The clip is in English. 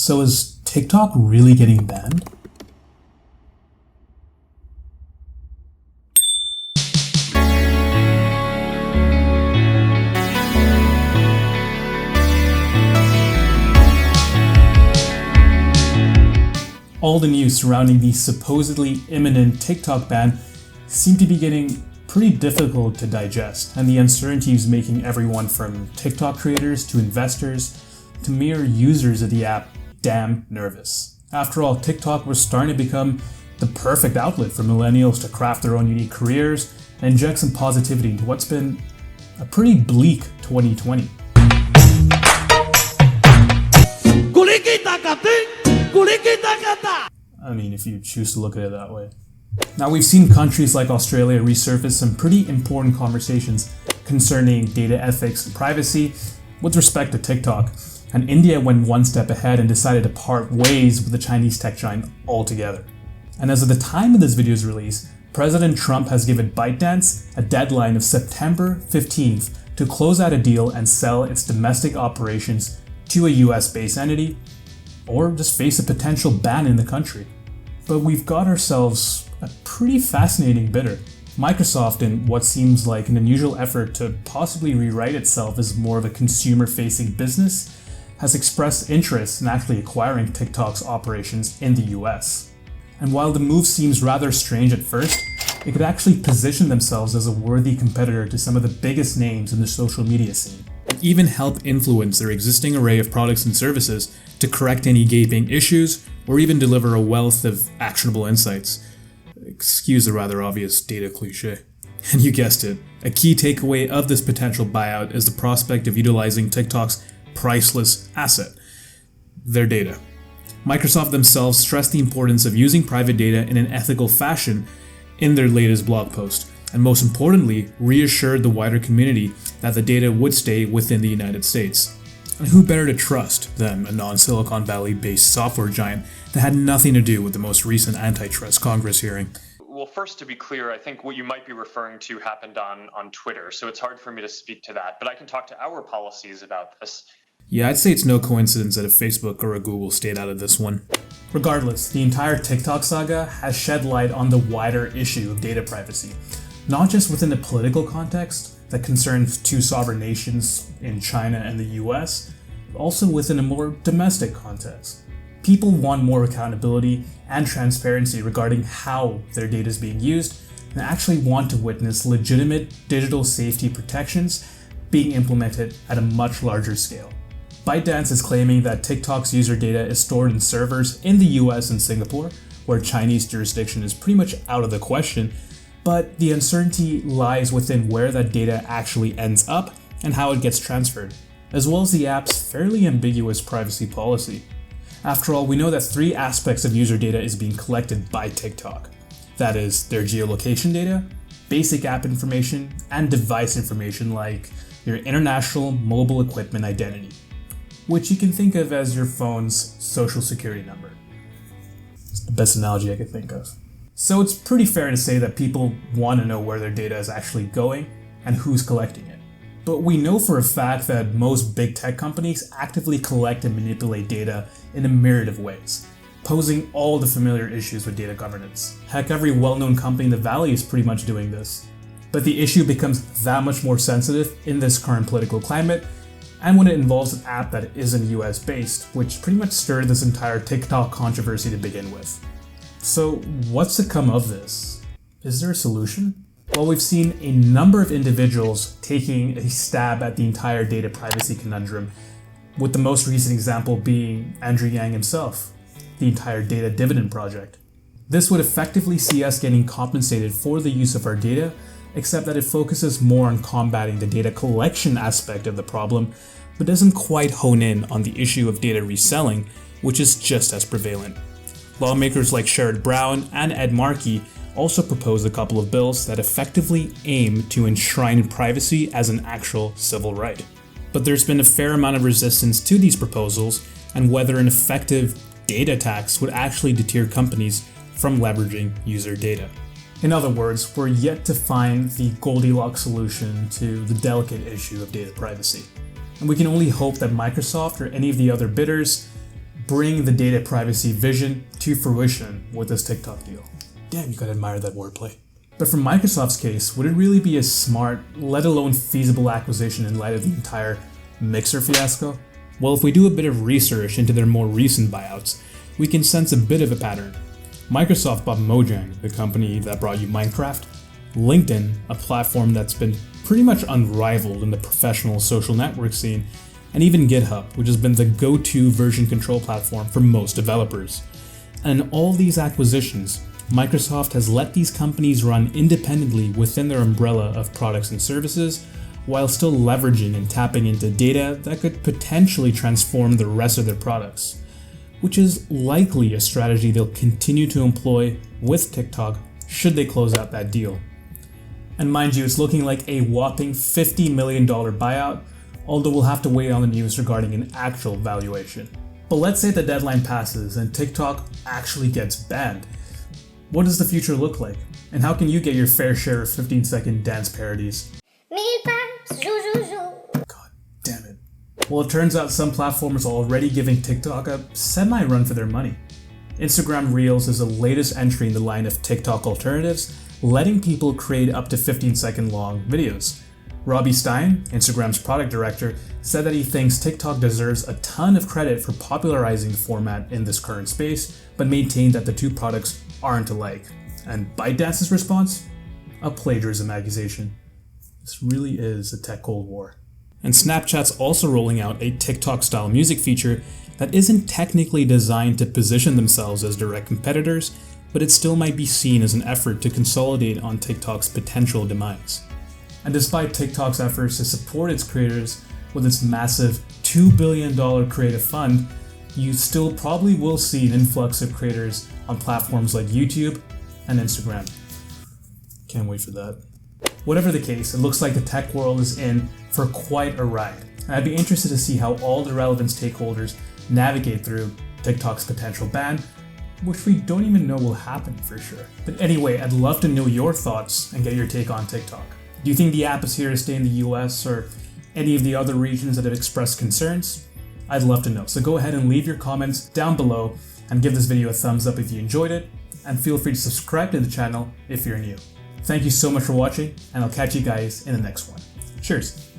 So is TikTok really getting banned? All the news surrounding the supposedly imminent TikTok ban seem to be getting pretty difficult to digest, and the uncertainty is making everyone from TikTok creators to investors to mere users of the app damn nervous. After all, TikTok was starting to become the perfect outlet for millennials to craft their own unique careers and inject some positivity into what's been a pretty bleak 2020. I mean, if you choose to look at it that way. Now, we've seen countries like Australia resurface some pretty important conversations concerning data ethics and privacy with respect to TikTok, and India went one step ahead and decided to part ways with the Chinese tech giant altogether. And as of the time of this video's release, President Trump has given ByteDance a deadline of September 15th to close out a deal and sell its domestic operations to a US-based entity, or just face a potential ban in the country. But we've got ourselves a pretty fascinating bidder. Microsoft, in what seems like an unusual effort to possibly rewrite itself as more of a consumer-facing business, has expressed interest in actually acquiring TikTok's operations in the US. And while the move seems rather strange at first, it could actually position themselves as a worthy competitor to some of the biggest names in the social media scene, and even help influence their existing array of products and services to correct any gaping issues or even deliver a wealth of actionable insights. Excuse the rather obvious data cliche. And you guessed it, a key takeaway of this potential buyout is the prospect of utilizing TikTok's priceless asset, their data. Microsoft themselves stressed the importance of using private data in an ethical fashion in their latest blog post, and most importantly, reassured the wider community that the data would stay within the United States. And who better to trust than a non-Silicon Valley-based software giant that had nothing to do with the most recent antitrust Congress hearing? Well, first, to be clear, I think what you might be referring to happened on Twitter, so it's hard for me to speak to that, but I can talk to our policies about this. Yeah, I'd say it's no coincidence that a Facebook or a Google stayed out of this one. Regardless, the entire TikTok saga has shed light on the wider issue of data privacy, not just within the political context that concerns two sovereign nations in China and the US, but also within a more domestic context. People want more accountability and transparency regarding how their data is being used, and actually want to witness legitimate digital safety protections being implemented at a much larger scale. ByteDance is claiming that TikTok's user data is stored in servers in the US and Singapore, where Chinese jurisdiction is pretty much out of the question, but the uncertainty lies within where that data actually ends up and how it gets transferred, as well as the app's fairly ambiguous privacy policy. After all, we know that three aspects of user data is being collected by TikTok. That is, their geolocation data, basic app information, and device information like your international mobile equipment identity, which you can think of as your phone's social security number. It's the best analogy I could think of. So it's pretty fair to say that people want to know where their data is actually going and who's collecting it. But we know for a fact that most big tech companies actively collect and manipulate data in a myriad of ways, posing all the familiar issues with data governance. Heck, every well-known company in the Valley is pretty much doing this. But the issue becomes that much more sensitive in this current political climate, and when it involves an app that isn't US based, which pretty much stirred this entire TikTok controversy to begin with. So what's to come of this? Is there a solution? Well, we've seen a number of individuals taking a stab at the entire data privacy conundrum, with the most recent example being Andrew Yang himself, the entire data dividend project. This would effectively see us getting compensated for the use of our data, except that it focuses more on combating the data collection aspect of the problem, but doesn't quite hone in on the issue of data reselling, which is just as prevalent. Lawmakers like Sherrod Brown and Ed Markey also proposed a couple of bills that effectively aim to enshrine privacy as an actual civil right. But there's been a fair amount of resistance to these proposals and whether an effective data tax would actually deter companies from leveraging user data. In other words, we're yet to find the Goldilocks solution to the delicate issue of data privacy. And we can only hope that Microsoft or any of the other bidders bring the data privacy vision to fruition with this TikTok deal. Damn, you gotta admire that wordplay. But from Microsoft's case, would it really be a smart, let alone feasible acquisition in light of the entire Mixer fiasco? Well, if we do a bit of research into their more recent buyouts, we can sense a bit of a pattern. Microsoft bought Mojang, the company that brought you Minecraft, LinkedIn, a platform that's been pretty much unrivaled in the professional social network scene, and even GitHub, which has been the go-to version control platform for most developers. And in all these acquisitions, Microsoft has let these companies run independently within their umbrella of products and services, while still leveraging and tapping into data that could potentially transform the rest of their products, which is likely a strategy they'll continue to employ with TikTok should they close out that deal. And mind you, it's looking like a whopping $50 million buyout, although we'll have to wait on the news regarding an actual valuation. But let's say the deadline passes and TikTok actually gets banned. What does the future look like? And how can you get your fair share of 15-second dance parodies? God damn it. Well, it turns out some platforms are already giving TikTok a semi-run for their money. Instagram Reels is the latest entry in the line of TikTok alternatives, letting people create up to 15-second long videos. Robbie Stein, Instagram's product director, said that he thinks TikTok deserves a ton of credit for popularizing the format in this current space, but maintained that the two products aren't alike. And ByteDance's response? A plagiarism accusation. This really is a tech cold war. And Snapchat's also rolling out a TikTok-style music feature that isn't technically designed to position themselves as direct competitors, but it still might be seen as an effort to consolidate on TikTok's potential demise. And despite TikTok's efforts to support its creators with its massive $2 billion creative fund, you still probably will see an influx of creators on platforms like YouTube and Instagram. Can't wait for that. Whatever the case, it looks like the tech world is in for quite a ride. And I'd be interested to see how all the relevant stakeholders navigate through TikTok's potential ban, which we don't even know will happen for sure. But anyway, I'd love to know your thoughts and get your take on TikTok. Do you think the app is here to stay in the US or any of the other regions that have expressed concerns? I'd love to know. So go ahead and leave your comments down below and give this video a thumbs up if you enjoyed it, and feel free to subscribe to the channel if you're new. Thank you so much for watching, and I'll catch you guys in the next one. Cheers.